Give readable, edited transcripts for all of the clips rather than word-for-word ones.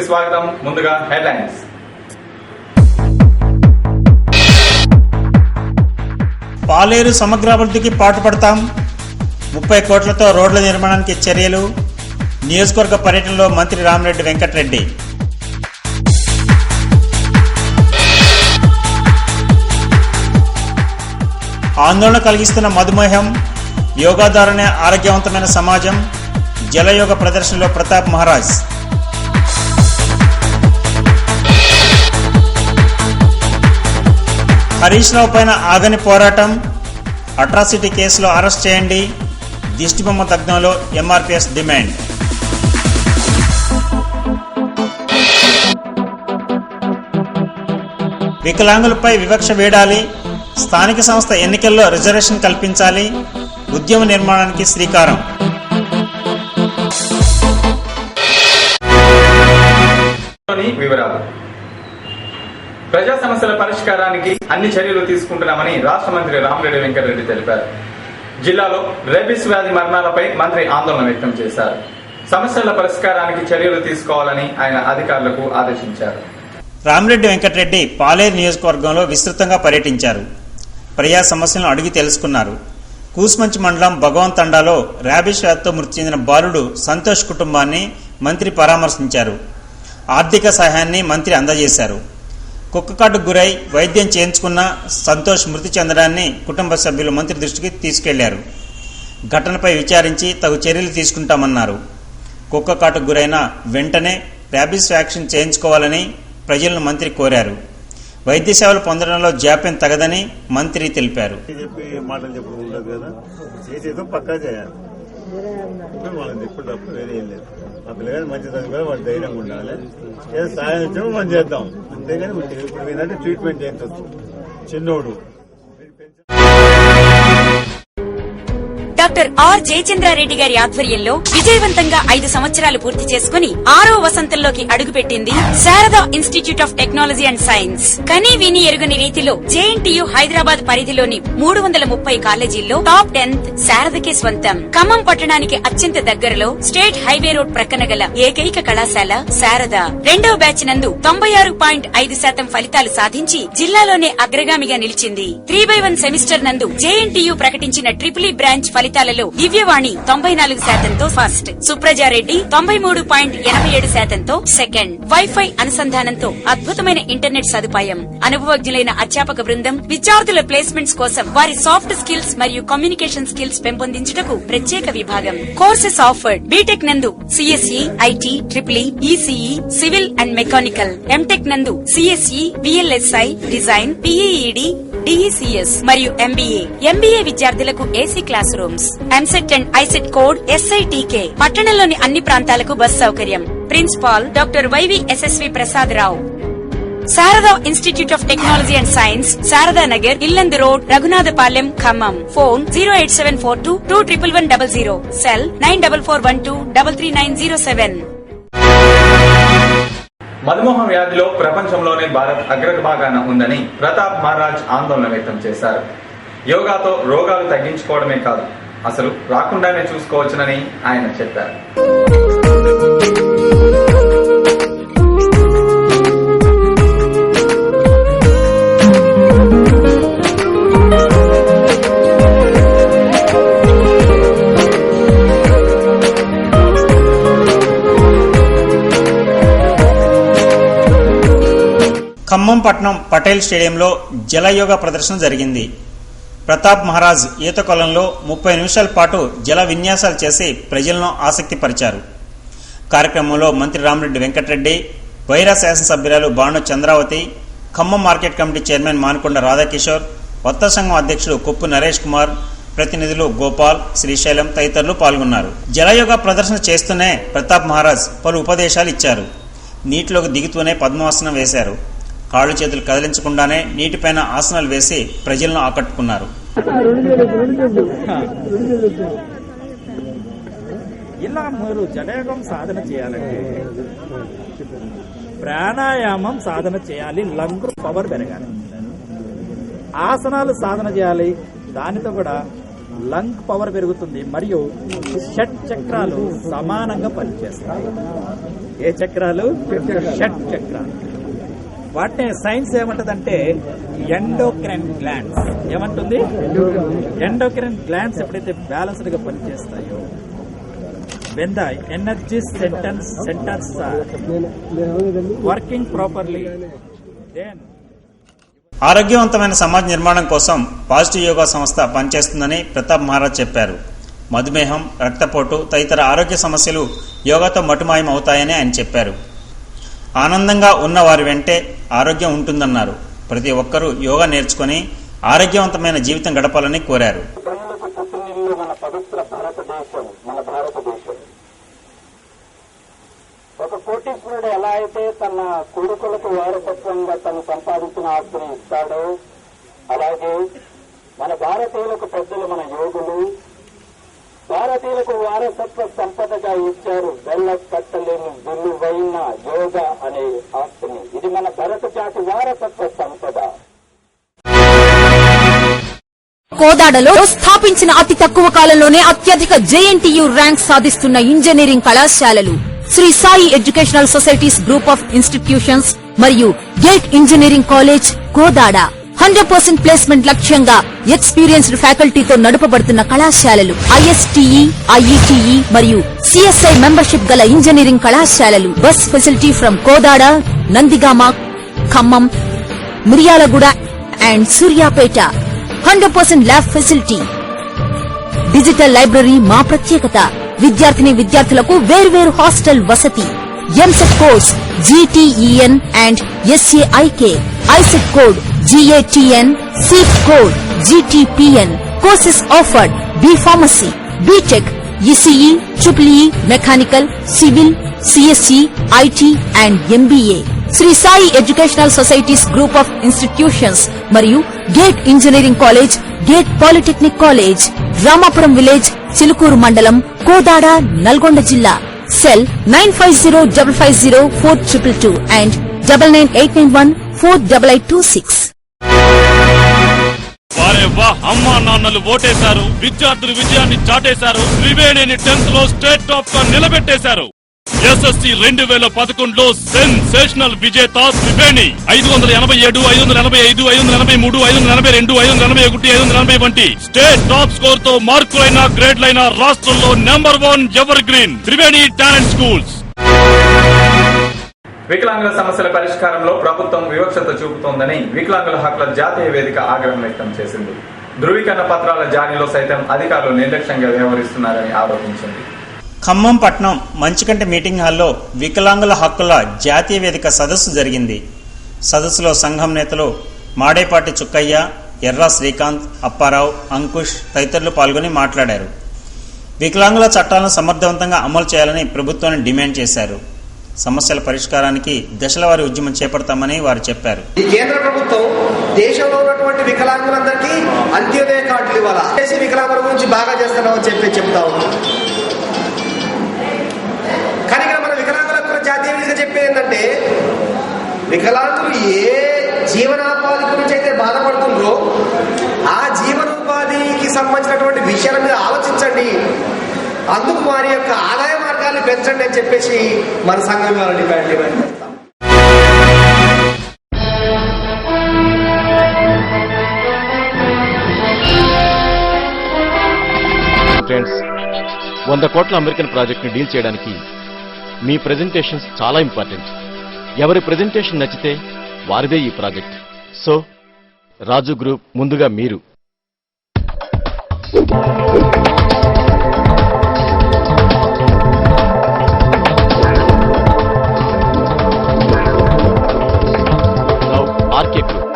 స్వాగతం. ముందుగా హెడ్లైన్స్. పాలేరు సమగ్రాభివృద్ధికి పాటుపడతాం, 30 కోట్లతో రోడ్ల నిర్మాణానికి చర్యలు. నియోజకవర్గ పర్యటనలో మంత్రి రామిరెడ్డి వెంకటరెడ్డి. ఆందోళన కలిగిస్తున్న మధుమేహం, యోగా ద్వారానే ఆరోగ్యవంతమైన సమాజం. జలయోగ ప్రదర్శనలో ప్రతాప్ మహారాజ్. హరీష్ రావు పైన ఆగని పోరాటం, అట్రాసిటీ కేసులో అరెస్ట్ చేయండి. దిష్టిబొమ్మ దగ్ధంలో ఎంఆర్పీఎస్ డిమాండ్. వికలాంగులపై వివక్ష వేడాలి, స్థానిక సంస్థ ఎన్నికల్లో రిజర్వేషన్ కల్పించాలి. ఉద్యమ నిర్మాణానికి శ్రీకారం. వివరాలు. ప్రజా సమస్యల పరిష్కారానికి అన్ని చర్యలు తీసుకుంటున్నామని రాష్ట్ర మంత్రి రామిరెడ్డి వెంకటరెడ్డి తెలిపారు. జిల్లాలో రేబిస్ వ్యాధి మరణాలపై మంత్రి ఆందోళన వ్యక్తం చేశారు. సమస్యల పరిష్కారానికి చర్యలు తీసుకోవాలని ఆయన అధికారులకు ఆదేశించారు. రామిరెడ్డి వెంకటరెడ్డి పాలేరు నియోజకవర్గంలో విస్తృతంగా పర్యటించారు. ప్రజా సమస్యలను అడిగి తెలుసుకున్నారు. కూసుమంచి మండలం భగవంత్ తండాలో ర్యాబిస్ వ్యాధితో మృతి చెందిన బాలుడు సంతోష్ కుటుంబాన్ని మంత్రి పరామర్శించారు. ఆర్థిక సహాయాన్ని మంత్రి అందజేశారు. కుక్కకాటుకు గురై వైద్యం చేయించుకున్న సంతోష్ మృతి చెందడాన్ని కుటుంబ సభ్యులు మంత్రి దృష్టికి తీసుకెళ్లారు. ఘటనపై విచారించి తగు చర్యలు తీసుకుంటామన్నారు. కుక్కకాటుకు గురైన వెంటనే ర్యాబిస్ వ్యాక్సిన్ చేయించుకోవాలని ప్రజలను మంత్రి కోరారు. వైద్య సేవలు పొందడంలో జాప్యం తగదని మంత్రి తెలిపారు. మంచి వాళ్ళు ధైర్యంగా ఉండాలి. ఏదో సాయం వచ్చామో మనం చేద్దాం, అంతేగాని ఇప్పుడు ఏంటంటే ట్రీట్మెంట్ చేయించవచ్చు. చిన్నోడు డాక్టర్ ఆర్ జయచంద్రారెడ్డి గారి ఆధ్వర్యంలో విజయవంతంగా 5 సంవత్సరాలు పూర్తి చేసుకుని 6వ వసంతంలోకి అడుగుపెట్టింది Sharada institute of technology and science. కనీ విని ఎరుగని రీతిలో జేఎన్టీయూ హైదరాబాద్ పరిధిలోని 330 కాలేజీల్లో టాప్ 10th శారదకే స్వంతం. ఖమ్మం పట్టణానికి అత్యంత దగ్గరలో స్టేట్ హైవే రోడ్ ప్రక్కన గల ఏకైక కళాశాల శారద. 2వ బ్యాచ్ నందు 96.5% ఫలితాలు సాధించి జిల్లాలోనే అగ్రగామిగా నిలిచింది. 3/1 సెమిస్టర్ నందు జేఎన్టీయూ ప్రకటించిన ట్రిపుల్ ఈ బ్రాంచ్ ఫలితాలలో దివ్యవాణి 94%తో ఫస్ట్, సుప్రజారెడ్డి 93.87%తో సెకండ్. వైఫై అనుసంధానంతో అద్భుతమైన ఇంటర్నెట్ సదుపాయం, అనుభవజ్ఞులైన అధ్యాపక బృందం, విద్యార్థుల ప్లేస్మెంట్స్ కోసం వారి సాఫ్ట్ స్కిల్స్ మరియు కమ్యూనికేషన్ స్కిల్స్ పెంపొందించుటకు ప్రత్యేక విభాగం. Courses offered. బీటెక్ నందు CSE, IT, triple E, ECE, civil and mechanical. MTech నందు CSE, VLSI, design, PEED, DECS మరియు ఎంబీఏ విద్యార్థులకు AC class rooms. EAMCET and ICET code SITK. పట్టణంలోని అన్ని ప్రాంతాలకు బస్ సౌకర్యం. Principal doctor YVSSV Prasad Rao. Sharada institute of technology and science, Sharada Nagar, Yellandu road, Raghunathapalem, Khammam. Phone 08742211100. Cell 9441233907. మధుమేహం వ్యాధిలో ప్రపంచంలోనే భారత్ అగ్రభాగాన ఉందని ప్రతాప్ మహారాజ్ ఆందోళన వ్యక్తం చేశారు. యోగాతో రోగాలు తగ్గించుకోవడమే కాదు, అసలు రాకుండానే చూసుకోవచ్చునని ఆయన చెప్పారు. ఖమ్మం పట్టణం పటేల్ స్టేడియంలో జలయోగా ప్రదర్శన జరిగింది. ప్రతాప్ మహారాజ్ ఈత కొలంలో 30 నిమిషాల పాటు జల విన్యాసాలు చేసి ప్రజలను ఆసక్తి పరిచారు. కార్యక్రమంలో మంత్రి రామిరెడ్డి వెంకటరెడ్డి, వైరా శాసనసభ్యురాలు Banu Chandravathi, Khammam market committee chairman Manukonda Radhakishore, వర్తక సంఘం అధ్యక్షుడు కొప్పు నరేష్ కుమార్, ప్రతినిధులు గోపాల్, శ్రీశైలం తదితరులు పాల్గొన్నారు. జలయోగా ప్రదర్శన చేస్తూనే ప్రతాప్ మహారాజ్ పలు ఉపదేశాలు ఇచ్చారు. నీటిలోకి దిగుతూనే పద్మాసనం వేశారు. కాళ్ళు చేతులు కదిలించకుండానే నీటిపైన ఆసనాలు వేసి ప్రజలను ఆకట్టుకున్నారు. ఇలా మీరు జలయోగం సాధన చేయాలంటే ప్రాణాయామం సాధన చేయాలి, లంగ్ పవర్ పెరగాలి. ఆసనాలు సాధన చేయాలి, దానితో కూడా లంగ్ పవర్ పెరుగుతుంది మరియు షట్ చక్రాలు సమానంగా పనిచేస్తాయి. ఏ చక్రాలు? షట్ చక్రాలు. వాటిని సైన్స్ ఏమంటదంటే ఎండోక్రైన్ గ్లాండ్స్. ఏమంటుంది? ఎండోక్రైన్ గ్లాండ్స్ ఎప్పుడైతే బ్యాలెన్స్డ్ గా పనిచేస్తాయో, when the energy centres working properly, then ఆరోగ్యవంతమైన సమాజ నిర్మాణం కోసం పాజిటివ్ యోగా సంస్థ పనిచేస్తుందని ప్రతాప్ మహారాజ్ చెప్పారు. మధుమేహం, రక్తపోటు తదితర ఆరోగ్య సమస్యలు యోగాతో మటుమాయం అవుతాయని ఆయన చెప్పారు. ఆనందంగా ఉన్న వారి వెంటే ఆరోగ్యం ఉంటుందన్నారు. ప్రతి ఒక్కరూ యోగా నేర్చుకుని ఆరోగ్యవంతమైన జీవితం గడపాలని కోరారు. మన పవిత్ర భారతదేశం, మన భారతదేశం ఒక కోటీశ్వరుడు ఎలా అయితే తన కొడుకులకు వారసత్వంగా తను సంపాదించిన ఆస్తిని ఇస్తాడో, అలాగే మన భారతీయులకు పెద్దలు, మన యోగులు భారతీయులకు వారసత్వ సంపదగా ఇచ్చారు వెళ్ళ కట్టలేని విలువైన యోగా అనే ఆస్తిని. ఇది మన భరత జాతి వారసత్వ సంపద. కోదాడలో స్థాపించిన అతి తక్కువ కాలంలోనే అత్యధిక జేఎన్టీయూ ర్యాంక్ సాధిస్తున్న ఇంజనీరింగ్ కళాశాలలు Sri Sai educational societies group of institutions మరియు Gate engineering college Kodad. 100% placement లక్ష్యంగా ఎక్స్పీరియన్స్డ్ ఫ్యాకల్టీతో నడపబడుతున్న కళాశాలలు. ఐఎస్టీఈ, ఐఈటీఈ మరియు సిఎస్ఐ మెంబర్షిప్ గల ఇంజనీరింగ్ కళాశాలలు. Bus facility from Kodad, Nandigama, Khammam, Miryalaguda and Suryapet. 100% lab facility. Digital library మా ప్రత్యేకత. విద్యార్థులకు వేర్వేరు హాస్టల్ వసతి. EAMCET course GTEN and SAIK. ICET code GATN. Seat code GTPN. Courses offered B Pharmacy, BTech, ECE, EEE, mechanical, civil, CSE, IT and MBA. Sri Sai educational societies group of institutions మరియు Gate engineering college, Gate polytechnic college. Ramapuram village, Chilukuru mandal, Kodad, Nalgonda జిల్లా. Cell 9505504222 and 9989148826. వారే వా, అమ్మా నాన్నలు ఓటేశారు, విద్యార్థులు విజయాన్ని చాటేశారు, త్రివేణిని 10th లో స్టేట్ టాప్ గా నిలబెట్టేశారు. SSC 2011లో సెన్సేషనల్ విజేత త్రివేణి. 587, 585, 583, 542, 541, 540 వంటి స్టేట్ టాప్ స్కోర్ తో మార్కులైన గ్రేడ్లైన రాష్ట్రంలో number 1 ever green Triveni talent schools. వికలాంగుల సమస్యల పరిష్కారంలో ప్రభుత్వం వివక్షత చూపుతోందని వికలాంగుల హక్కుల జాతీయ వేదిక ఆగ్రహం వ్యక్తం చేసింది. ధృవీకరణ పత్రాల జారీలో సైతం అధికారులు నిర్లక్ష్యంగా వ్యవహరిస్తున్నారని ఆరోపించింది. ఖమ్మం పట్నం మంచికంటి మీటింగ్ హాల్లో వికలాంగుల హక్కుల జాతీయ వేదిక సదస్సు జరిగింది. సదస్సులో సంఘం నేతలు మాడేపాటి చుక్కయ్య, ఎర్రా శ్రీకాంత్, అప్పారావు, అంకుష్ తదితరులు పాల్గొని మాట్లాడారు. వికలాంగుల చట్టాలను సమర్థవంతంగా అమలు చేయాలని ప్రభుత్వాన్ని డిమాండ్ చేశారు. సమస్యల పరిష్కారానికి దశలవారీ ఉద్యమం చేపడతామని వారు చెప్పారు. ఈ కేంద్ర ప్రభుత్వం దేశంలో ఉన్నటువంటి వికలాంగులందరికీ అంత్యోదయ కార్డులు ఇవ్వాలా, వికలాంగుల గురించి బాగా చేస్తున్నామని చెప్తా ఉంది. కానీ ఇక్కడ మన వికలాంగుల జాతీయ వేదిక చెప్పేది ఏంటంటే, వికలాంగులు ఏ జీవనోపాధి గురించి అయితే బాధపడుతుందో ఆ జీవనోపాధికి సంబంధించినటువంటి విషయాల మీద ఆలోచించండి, అందుకు వారి యొక్క ఆదాయ మార్గాన్ని పెంచండి అని చెప్పేసి మన సంఘం డిమాండ్ చేస్తాం. ఫ్రెండ్స్, 100 కోట్ల అమెరికన్ ప్రాజెక్ట్ ని డీల్ చేయడానికి మీ ప్రెజెంటేషన్స్ చాలా ఇంపార్టెంట్. ఎవరి ప్రెజెంటేషన్ నచ్చితే వారిదే ఈ ప్రాజెక్ట్. సో రాజు గ్రూప్ ముందుగా మీరు ఆర్కే గ్రూప్.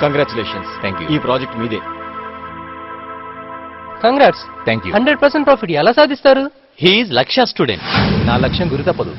కంగ్రాచులేషన్స్. ఈ ప్రాజెక్ట్ మీదే. కంగ్రాట్స్. Thank you. 100% ప్రాఫిట్ ఎలా సాధిస్తారు? హీఈస్ లక్ష్య స్టూడెంట్. నా లక్ష్యం గురి తప్పదు.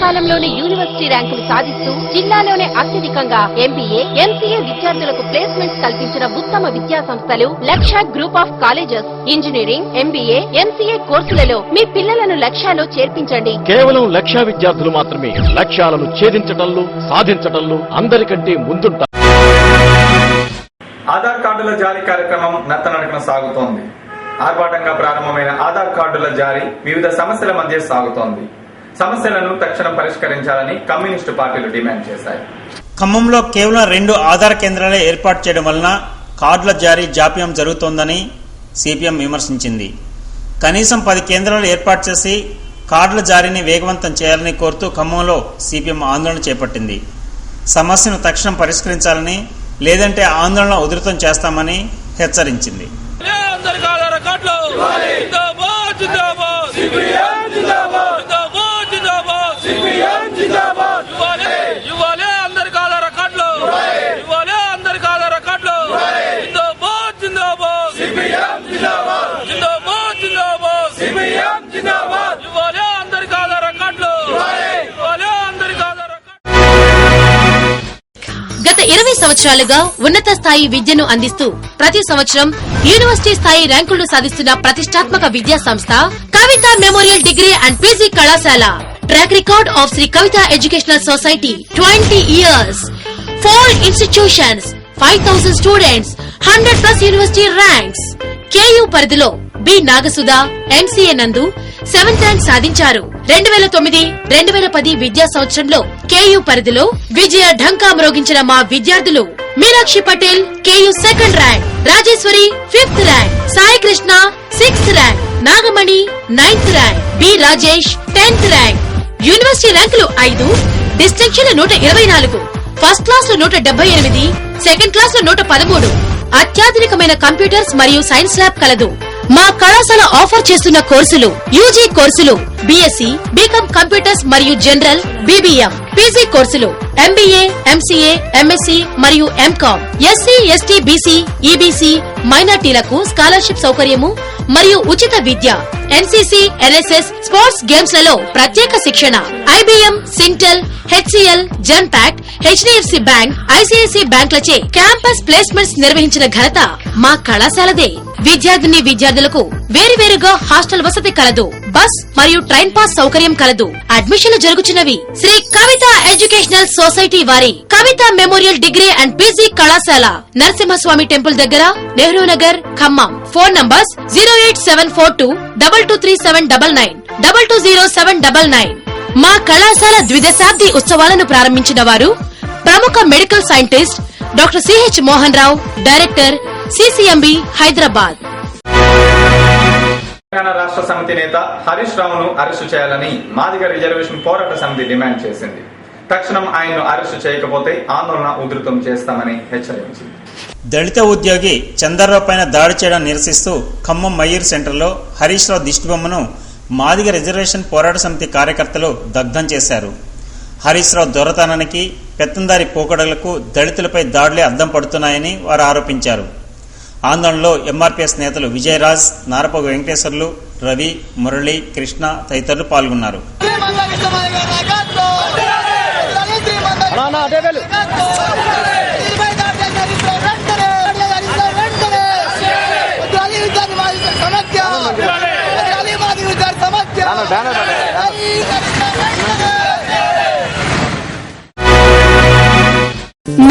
కాలంలోనే యూనివర్సిటీ ర్యాంకులు సాధిస్తూ జిల్లాలోనే అత్యధికంగా ఎంబీఏ, ఎంసీఏ విద్యార్థులకు ప్లేస్మెంట్స్ కల్పించిన ఉత్తమ విద్యా సంస్థలు లక్ష్య group of colleges. Engineering, MBA, MCA కోర్సులలో మీ పిల్లలను లక్ష్యాలో చేర్పించండి. కేవలం లక్ష్య విద్యార్థులు మాత్రమే లక్ష్యాలను ఛేదించడంలో, సాధించడంలో అందరికంటే ముందుంటారు. ఆధార్ కార్డుల జారీ కార్యక్రమం నత్తనడకన సాగుతోంది. ఆర్భాటంగా ప్రారంభమైన ఆధార్ కార్డుల జారీ వివిధ సమస్యల మధ్య సాగుతోంది. సమస్యలను తక్షణం పరిష్కరించాలని కమ్యూనిస్టు పార్టీలు డిమాండ్ చేశాయి. ఖమ్మంలో కేవలం 2 ఆధార్ కేంద్రాలే ఏర్పాటు చేయడం వలన కార్డుల జారీ జాప్యం జరుగుతోందని సిపిఎం విమర్శించింది. కనీసం 10 కేంద్రాలు ఏర్పాటు చేసి కార్డుల జారీని వేగవంతం చేయాలని కోరుతూ ఖమ్మంలో సిపిఎం ఆందోళన చేపట్టింది. సమస్యను తక్షణం పరిష్కరించాలని, లేదంటే ఆందోళన ఉధృతం చేస్తామని హెచ్చరించింది. గత 20 సంవత్సరాలుగా ఉన్నత స్థాయి విద్యను అందిస్తూ ప్రతి సంవత్సరం యూనివర్సిటీ స్థాయి ర్యాంకులు సాధిస్తున్న ప్రతిష్టాత్మక విద్యా సంస్థ Kavitha memorial degree and PG కళాశాల. Track record of Shri Kavitha educational society 20 years, 4 institutions, 5,000 students, 100+ university ranks. KU పరిధిలో బి నాగసుధ ఎంసీఏ నందు 7th ర్యాంక్ సాధించారు. 2009-2010 విద్యా సంవత్సరంలో కేయూ పరిధిలో విజయ ఢంకా మ్రోగించిన మా విద్యార్థులు Meenakshi Patel KU 2nd rank, Rajeshwari 5th rank, Sai Krishna 6th rank, Nagamani 9th rank, B Rajesh 10th rank. University ర్యాంకులు 5, డిస్టింక్షన్లు 124, ఫస్ట్ క్లాస్ లో 178, సెకండ్ క్లాస్ లో 113. అత్యాధునికమైన కంప్యూటర్స్ మరియు సైన్స్ ల్యాబ్ కలదు. మా కళాశాల ఆఫర్ చేస్తున్న కోర్సులు యూజీ కోర్సులు బీఎస్సీ, బీకాం కంప్యూటర్స్ మరియు జనరల్, బీబీఎం, పీజీ కోర్సులు ఎంబీఏ, ఎంసీఏ, ఎంఎస్సీ మరియు MCom. SC, ST, BC, EBC మైనార్టీలకు స్కాలర్షిప్ సౌకర్యము మరియు ఉచిత విద్య. ఎన్సీసీ, ఎన్ఎస్ఎస్, స్పోర్ట్స్ గేమ్స్ లలో ప్రత్యేక శిక్షణ. IBM, Syntel, HCL, Genpact, HDFC bank, ICICI బ్యాంకులచే క్యాంపస్ ప్లేస్మెంట్స్ నిర్వహించిన ఘనత మా కళాశాలదే. విద్యార్థిని విద్యార్థులకు వేరువేరుగా హాస్టల్ వసతి కలదు. బస్ మరియు ట్రైన్ పాస్ సౌకర్యం కలదు. అడ్మిషన్లు జరుగుతున్నవి శ్రీ కవిత ఎడ్యుకేషనల్ సొసైటీ వారి Kavitha memorial degree and PG కళాశాల, నరసింహస్వామి టెంపుల్ దగ్గర, నెహ్రూ నగర్, ఖమ్మం. Phone numbers 08742223799, 220799. మా కళాశాల ద్విదశాబ్ది ఉత్సవాలను ప్రారంభించిన వారు ప్రముఖ medical scientist doctor CH Mohan Rao, director CCMB Hyderabad. Telangana Rashtra Samithi నేత హరీష్ రావును అరెస్టు చేయాలని మాదిగ రిజర్వేషన్ పోరాట సమితి డిమాండ్ చేసింది. తక్షణం ఆయన్ను అరెస్టు చేయకపోతే ఆందోళన ఉధృతం చేస్తామని హెచ్చరించింది. దళిత ఉద్యోగి చందర్రావు పైన దాడి చేయడం నిరసిస్తూ ఖమ్మం మయూర్ సెంటర్లో హరీష్ రావు దిష్టిబొమ్మను మాదిగ రిజర్వేషన్ పోరాట సమితి కార్యకర్తలు దగ్ధం చేశారు. హరీష్ రావు దొరతనానికి, పెత్తందారి పోకడలకు దళితులపై దాడులే అద్దం పడుతున్నాయని వారు ఆరోపించారు. ఆందోళనలో ఎంఆర్పీఎస్ నేతలు విజయరాజ్, నారపగు వెంకటేశ్వర్లు, రవి, మురళి, కృష్ణ తదితరులు పాల్గొన్నారు.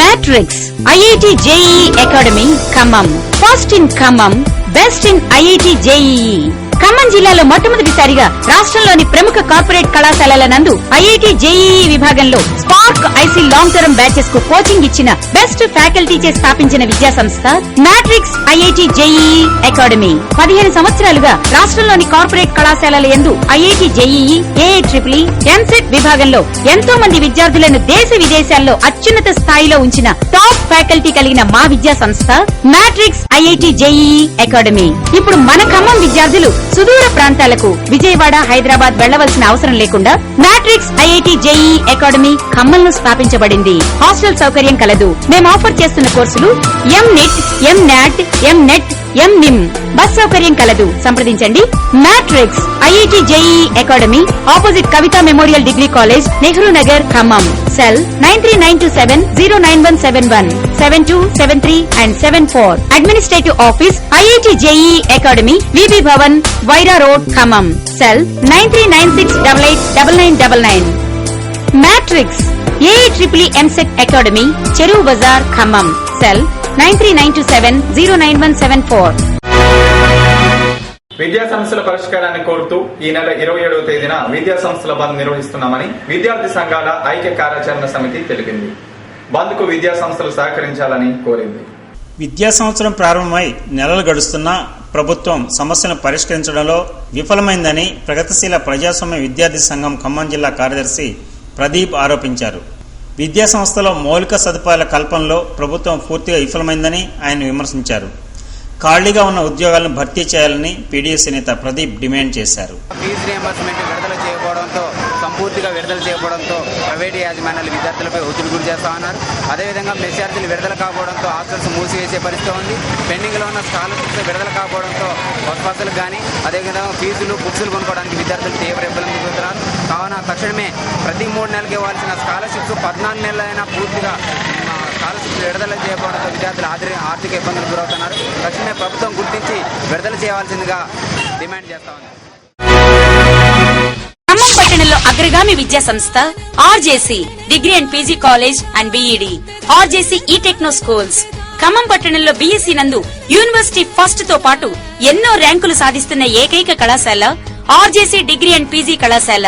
Matrix IIT JEE Academy Khammam. First in Khammam, best in IIT JEE. Khammam జిల్లాలో మొట్టమొదటిసారిగా రాష్ట్రంలోని ప్రముఖ కార్పొరేట్ కళాశాలల నందు ఐఐటి జేఈఈ విభాగంలో Spark IC long term batches కు కోచింగ్ ఇచ్చిన బెస్ట్ ఫ్యాకల్టీచే స్థాపించిన విద్యా సంస్థ మ్యాట్రిక్స్ ఐఐటి జేఈఈ అకాడమీ. 15 సంవత్సరాలుగా రాష్ట్రంలోని కార్పొరేట్ కళాశాలల యందు ఐఐటి జేఈఈ, ఏఐట్రిపుల్, ఎంసెట్ విభాగంలో ఎంతో మంది విద్యార్థులను దేశ విదేశాల్లో అత్యున్నత స్థాయిలో ఉంచిన టాప్ ఫ్యాకల్టీ కలిగిన మా విద్యా సంస్థ మ్యాట్రిక్స్ ఐఐటి జేఈఈ అకాడమీ. ఇప్పుడు మన ఖమ్మం విద్యార్థులు సుదూర ప్రాంతాలకు విజయవాడ, హైదరాబాద్ వెళ్లవలసిన అవసరం లేకుండా matrix IIT JEE academy Khammam అమలును స్థాపించబడింది. హాస్టల్ సౌకర్యం కలదు. మేము ఆఫర్ చేస్తున్న కోర్సులు ఎంనిట్, ఎంనాట్, ఎంనెట్, ఎంనిమ్. బస్ సౌకర్యం కలదు. సంప్రదించండి. Matrix IIT JEE academy opposite Kavitha memorial degree college, Nehru Nagar, Khammam. Cell 9392709171, 7273 and 74. Administrative office IIT JEE academy, VB Bhavan, Wyra road, Khammam. Cell 9396889999. Matrix AI triple EAMCET academy, Cheruvu Bazar, Khammam. Cell 9392709174. విద్యా సమస్యల పరిష్కారాన్ని కోరుతూ ఈ నెల 27వ తేదీన విద్యా సంస్థల బంద్ నిర్వహిస్తున్నామని విద్యార్థి సంఘాల ఐక్య కార్యాచరణ సమితి తెలిపింది. బంద్ కు విద్యా సంస్థలు సహకరించాలని కోరింది. విద్యా సంవత్సరం ప్రారంభమై నెలలు గడుస్తున్నా ప్రభుత్వం సమస్యలను పరిష్కరించడంలో విఫలమైందని ప్రగతిశీల ప్రజాస్వామ్య విద్యార్థి సంఘం ఖమ్మం జిల్లా కార్యదర్శి ప్రదీప్ ఆరోపించారు. విద్యా సంస్థలో మౌలిక సదుపాయాల కల్పనలో ప్రభుత్వం పూర్తిగా విఫలమైందని ఆయన విమర్శించారు. ఖాళీగా ఉన్న ఉద్యోగాలను భర్తీ చేయాలని పీడీఎస్ నేత ప్రదీప్ డిమాండ్ చేశారు. ఫీజు రియంబర్స్మెంట్ విడుదల చేయకపోవడంతో, సంపూర్తిగా విడుదల చేయకపోవడంతో ప్రైవేటు యాజమాన్యాలు విద్యార్థులపై ఒత్తిడి గురి చేస్తా ఉన్నారు. అదేవిధంగా మెస్ విడుదల కాకపోవడంతో హాస్టల్స్ మూసివేసే పరిస్థితి ఉంది. పెండింగ్లో ఉన్న స్కాలర్షిప్స్ విడుదల కాకపోవడంతో బస్సులకు కానీ అదేవిధంగా ఫీజులు, బుక్స్లు కొనుక్కోవడానికి విద్యార్థులు తీవ్ర ఇబ్బందులు ఎదుర్కొంటున్నారు. కావున తక్షణమే ప్రతి 3 నెలలకు ఇవ్వాల్సిన స్కాలర్షిప్స్ 14 నెలలైనా పూర్తిగా స్కాలర్షిప్స్ విడుదల చేయకపోవడంతో విద్యార్థులు ఆర్థిక ఇబ్బందులు గురవుతున్నారు. తక్షణమే ప్రభుత్వం గుర్తించి విడుదల చేయవలసిందిగా డిమాండ్ చేస్తా ఉంది. ఖమ్మం పట్టణంలో అగ్రగామి విద్యా సంస్థ RJC degree and PG college and BEd, RJC E techno schools. Khammam పట్టణంలో బీఎస్సీ నందు యూనివర్సిటీ ఫస్ట్ తో పాటు ఎన్నో ర్యాంకులు సాధిస్తున్న ఏకైక కళాశాల ఆర్జేసీ డిగ్రీ అండ్ పీజీ కళాశాల.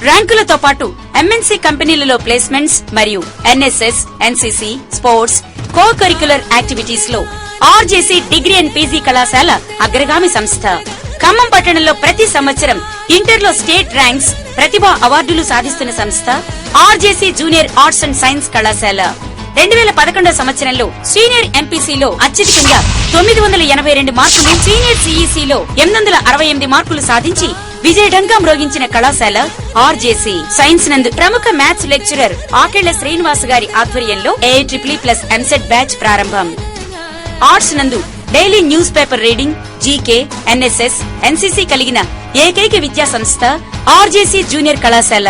ర్యాంకులతో పాటు ఎంఎన్సీ కంపెనీలలో ప్లేస్మెంట్స్ మరియు NSS, NCC, sports, co curricular activities లో ఆర్జేసీ డిగ్రీ అండ్ పీజీ కళాశాల అగ్రగామి సంస్థ. ఖమ్మం పట్టణంలో ప్రతి సంవత్సరం ఇంటర్లో స్టేట్ ర్యాంక్స్, ప్రతిభా అవార్డులు సాధిస్తున్న సంస్థ RJC junior arts and science కళాశాల. 2011 సంవత్సరంలో సీనియర్ ఎంపీసీలో అత్యధికంగా 982 మార్కులు, సీనియర్ సిఈసీలో 868 మార్కులు సాధించి విజయఢంకా మ్రోగించిన కళాశాల ఆర్జేసీ. సైన్స్ నందు ప్రముఖ మ్యాథ్స్ లెక్చరర్ ఆకెళ్ల శ్రీనివాస్ గారి ఆధ్వర్యంలో ఏఐట్రిపుల్+ ఎంసెట్ బ్యాచ్ ప్రారంభం. ఆర్ట్స్ నందు daily news paper reading, GK, NSS, NCC కలిగిన ఏకైక విద్యా సంస్థ ఆర్జేసీ జూనియర్ కళాశాల.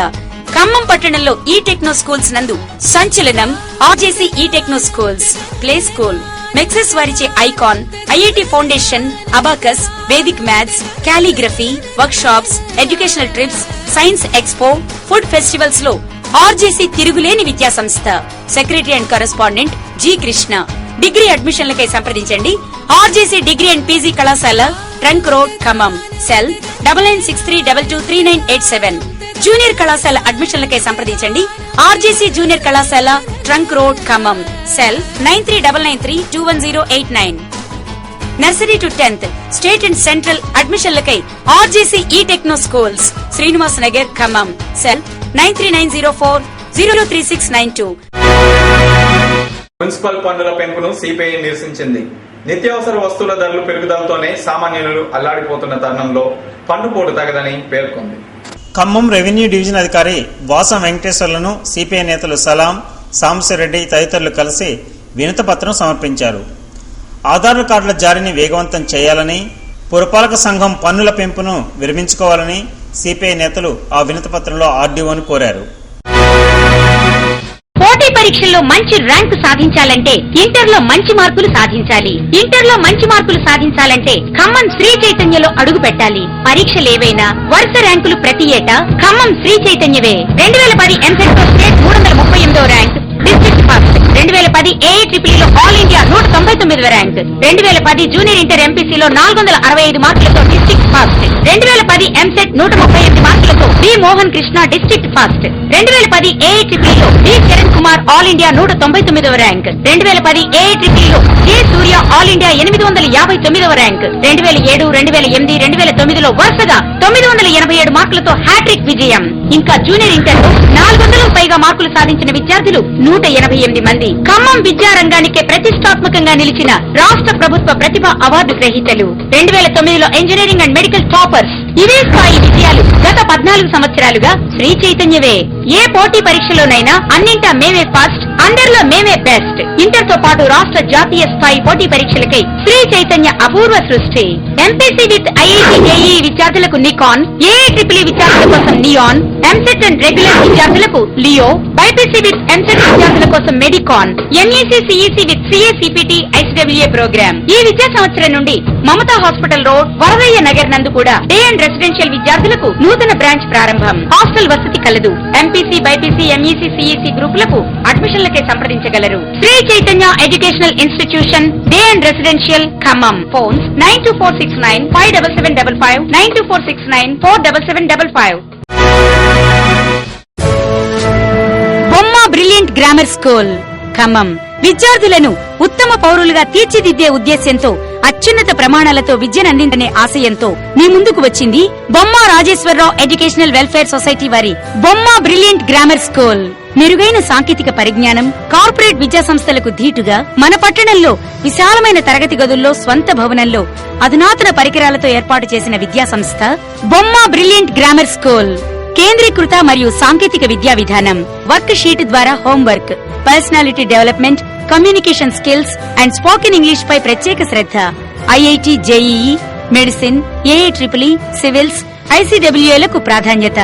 ఖమ్మం పట్టణంలో ఈ టెక్నో స్కూల్స్ నందు సంచలనం RJC E techno schools, play school, మెక్సెస్ వారిచే icon, IIT foundation, abacus, Vedic maths, calligraphy, workshops, educational trips, science expo, food festivals లో ఆర్జేసీ తిరుగులేని విద్యా సంస్థ. Secretary and correspondent G Krishna. Degree అడ్మిషన్లకై సంప్రదించండి. ఆర్జేసీ డిగ్రీ అండ్ పీజీ కళాశాల, trunk road, Khammam. Cell 9963223987. Junior కళాశాల అడ్మిషన్లకై సంప్రదించండి. ఆర్జేసీ జూనియర్ కళాశాల, trunk road, Khammam. Cell 9399321089. Nursery to 10th state and central అడ్మిషన్లకై RJC E techno schools, Srinivas Nagar, Khammam. Cell 9390403692. Municipal పన్నుల పెంపును సిపిఐ నిరసించింది. నిత్యావసర వస్తువుల ధరలు పెరుగుదలతోనే సామాన్యులు అల్లాడిపోతున్న తరుణంలో పన్నుపోటు తగదని పేర్కొంది. ఖమ్మం రెవెన్యూ డివిజన్ అధికారి వాసం వెంకటేశ్వర్లను సిపిఐ నేతలు సలాం, సాంబశివరెడ్డి తదితరులు కలిసి వినతిపత్రం సమర్పించారు. ఆధార్ కార్డుల జారీని వేగవంతం చేయాలని, పురపాలక సంఘం పన్నుల పెంపును విరమించుకోవాలని సిపిఐ నేతలు ఆ వినతిపత్రంలో ఆర్డీఓను కోరారు. పోటీ పరీక్షల్లో మంచి ర్యాంకు సాధించాలంటే ఇంటర్లో మంచి మార్కులు సాధించాలి. ఇంటర్లో మంచి మార్కులు సాధించాలంటే ఖమ్మం శ్రీ చైతన్యలో అడుగు పెట్టాలి. పరీక్షలేవైనా వరుస ర్యాంకులు ప్రతి ఏటా ఖమ్మం శ్రీ చైతన్యవే. 2010 ఎంసెట్ లో స్టేట్ 338వ rank, district first. 2010 AI triple all India 199వ ర్యాంక్. 2010 జూనియర్ ఇంటర్ ఎంపీసీలో 465 మార్కులతో డిస్ట్రిక్ట్ ఫస్ట్. 2010 ఎంసెట్ 138 మార్కులతో B Mohan Krishna district first. 2010 AI triple లో B Charan Kumar all India 199వ ర్యాంక్. 2010 ఏఐట్రిపుల్ లో జె సూర్య ఆల్ ఇండియా 859వ ర్యాంక్. 2007, 2008, 2009 లో వరుసగా 987 మార్కులతో హ్యాట్రిక్ విజయం. ఇంకా జూనియర్ ఇంటర్ లో 400కు పైగా మార్కులు సాధించిన విద్యార్థులు 188 మంది. ఖమ్మం విద్యారంగానికే ప్రతిష్టాత్మకంగా నిలిచిన రాష్ట్ర ప్రభుత్వ ప్రతిభ అవార్డు గ్రహీతలు. 2009లో ఇంజనీరింగ్ అండ్ మెడికల్ టాపర్స్ ఇవే స్థాయి విజయాలు గత 14 సంవత్సరాలుగా శ్రీ చైతన్యవే. ఏ పోటీ పరీక్షలోనైనా అన్నింటా మేమే ఫస్ట్, అందరిలో మేమే బెస్ట్. ఇంటర్ తో పాటు రాష్ట్ర జాతీయ స్థాయి పోటీ పరీక్షలకై శ్రీ చైతన్య అపూర్వ సృష్టి. ఎంపీసీ విత్ ఐఐటి జేఈఈ విద్యార్థులకు నికాన్, ఏఐట్రిపుల్ విద్యార్థుల కోసం నియాన్, ఎంసెట్ అండ్ రెగ్యులర్ విద్యార్థులకు లియో, బైపీసీ విత్ ఎంసెట్ విద్యార్థుల కోసం Medicon, MEC CEC with CA CPT ICWA program. ఈ విద్యా సంవత్సరం నుండి మమతా హాస్పిటల్ రోడ్, వరదయ్య నగర్ నందు కూడా డే అండ్ రెసిడెన్షియల్ విద్యార్థులకు నూతన బ్రాంచ్ ప్రారంభం. హాస్టల్ వసతి కలదు. ఎంపీసీ, బైపీసీ, ఎంఈసీ, సిఈసీ గ్రూపులకు అడ్మిషన్లకే సంప్రదించగలరు. Shri Chaitanya educational institution, day and residential, Khammam. Phones 924695775, 924694775. బొమ్మ బ్రిలియంట్ గ్రామర్ స్కూల్, ఖమ్మం. విద్యార్థులను ఉత్తమ పౌరులుగా తీర్చిదిద్దే ఉద్దేశ్యంతో అత్యున్నత ప్రమాణాలతో విద్యనందించనే ఆశయంతో మీ ముందుకు వచ్చింది బొమ్మ రాజేశ్వరరావు ఎడ్యుకేషనల్ వెల్ఫేర్ సొసైటీ వారి బొమ్మ బ్రిలియంట్ గ్రామర్ స్కూల్. మెరుగైన సాంకేతిక పరిజ్ఞానం, కార్పొరేట్ విద్యా సంస్థలకు ధీటుగా మన పట్టణంలో విశాలమైన తరగతి గదుల్లో, స్వంత భవనంలో అధునాతన పరికరాలతో ఏర్పాటు చేసిన విద్యా సంస్థ బొమ్మ బ్రిలియంట్ గ్రామర్ స్కూల్. కేంద్రీకృత మరియు సాంకేతిక విద్యా విధానం, వర్క్ షీట్ ద్వారా homework, personality development, communication skills and spoken English పై ప్రత్యేక శ్రద్ధ. IIT JEE, medicine, AI triple, civils, ఐసిడబ్ల్యూఏలకు ప్రాధాన్యత.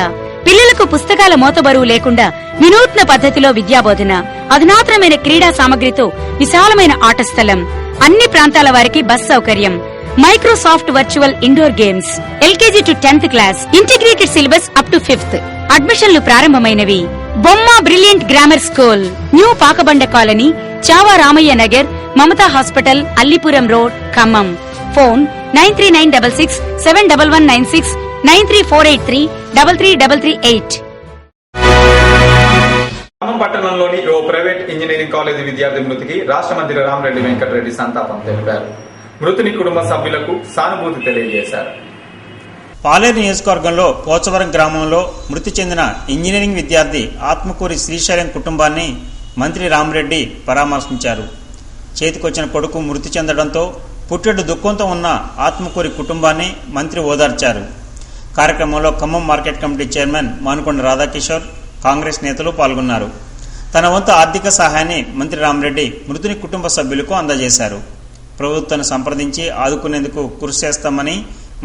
పిల్లలకు పుస్తకాల మోతబరువు లేకుండా వినూత్న పద్ధతిలో విద్యాబోధన, అధునాతనమైన క్రీడా సామగ్రితో విశాలమైన ఆట స్థలం, అన్ని ప్రాంతాల వారికి బస్ సౌకర్యం, Microsoft virtual indoor games, LKG to 10th class, integrated syllabus up to 5th. అడ్మిషన్లు ప్రారంభమైనవి. Bomma brilliant grammar school, new Pakabanda colony, Chava Ramaiah Nagar, Mamata hospital, Allipuram road, Khammam. Phone 9396671196, 9348333338. Khammam పట్టణంలోని ఓ ప్రైవేట్ ఇంజనీరింగ్ కాలేజీ విద్యార్థి మృతికి రాష్ట్ర మంత్రి రామరెడ్డి వెంకటరెడ్డి సంతాపం తెలిపారు. మృతుని కుటుంబ సభ్యులకు సానుభూతి తెలియజేశారు. పాలేరు నియోజకవర్గంలో పోచవరం గ్రామంలో మృతి చెందిన ఇంజనీరింగ్ విద్యార్థి ఆత్మకూరి శ్రీశైలం కుటుంబాన్ని మంత్రి రామరెడ్డి పరామర్శించారు. చేతికొచ్చిన కొడుకు మృతి చెందడంతో పుట్టెడు దుఃఖంతో ఉన్న ఆత్మకూరి కుటుంబాన్ని మంత్రి ఓదార్చారు. కార్యక్రమంలో Khammam market committee chairman Manukonda Radhakishore, Congress నేతలు పాల్గొన్నారు. తన వంతు ఆర్థిక సహాయాన్ని మంత్రి రామరెడ్డి మృతుని కుటుంబ సభ్యులకు అందజేశారు. ప్రభుత్వాన్ని సంప్రదించి ఆదుకునేందుకు కృషి చేస్తామని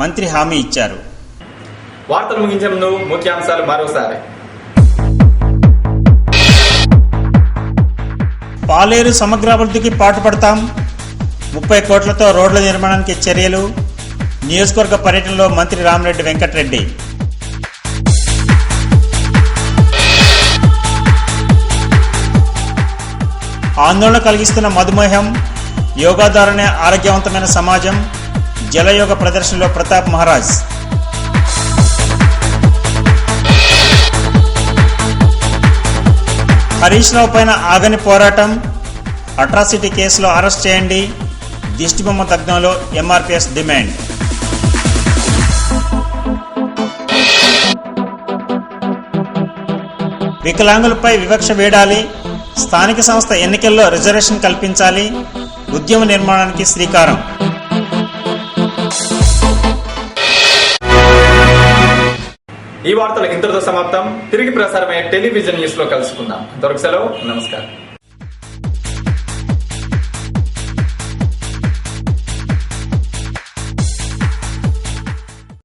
మంత్రి హామీ ఇచ్చారు. వార్తలు ముగించే ముందు ముఖ్యాంశాలు మరోసారి. పాలేరు సమగ్రాభివృద్ధికి పాటుపడతాం, 30 కోట్లతో రోడ్ల నిర్మాణానికి చర్యలు. నియోజకవర్గ పర్యటనలో మంత్రి రామరెడ్డి వెంకటరెడ్డి. ఆందోళన కలిగిస్తున్న మధుమేహం, యోగా ద్వారానే ఆరోగ్యవంతమైన సమాజం. జలయోగ ప్రదర్శనలో ప్రతాప్ మహారాజ్. హరీష్ రావు పైన ఆగని పోరాటం, అట్రాసిటీ కేసులో అరెస్ట్ చేయండి. దిష్టిబొమ్మ దగ్ధంలో ఎంఆర్పీఎస్ డిమాండ్. వికలాంగులపై వివక్ష వేడాలి, స్థానిక సంస్థ ఎన్నికల్లో రిజర్వేషన్ కల్పించాలి. ఉద్యమ నిర్మాణానికి శ్రీకారం. ఈ వార్తలు ఇంతటితో సమాప్తం. తిరిగి ప్రసారమయ్యే టెలివిజన్ న్యూస్ లో కలుసుకుందాం. అంతవరకు సెలవు. నమస్కారం.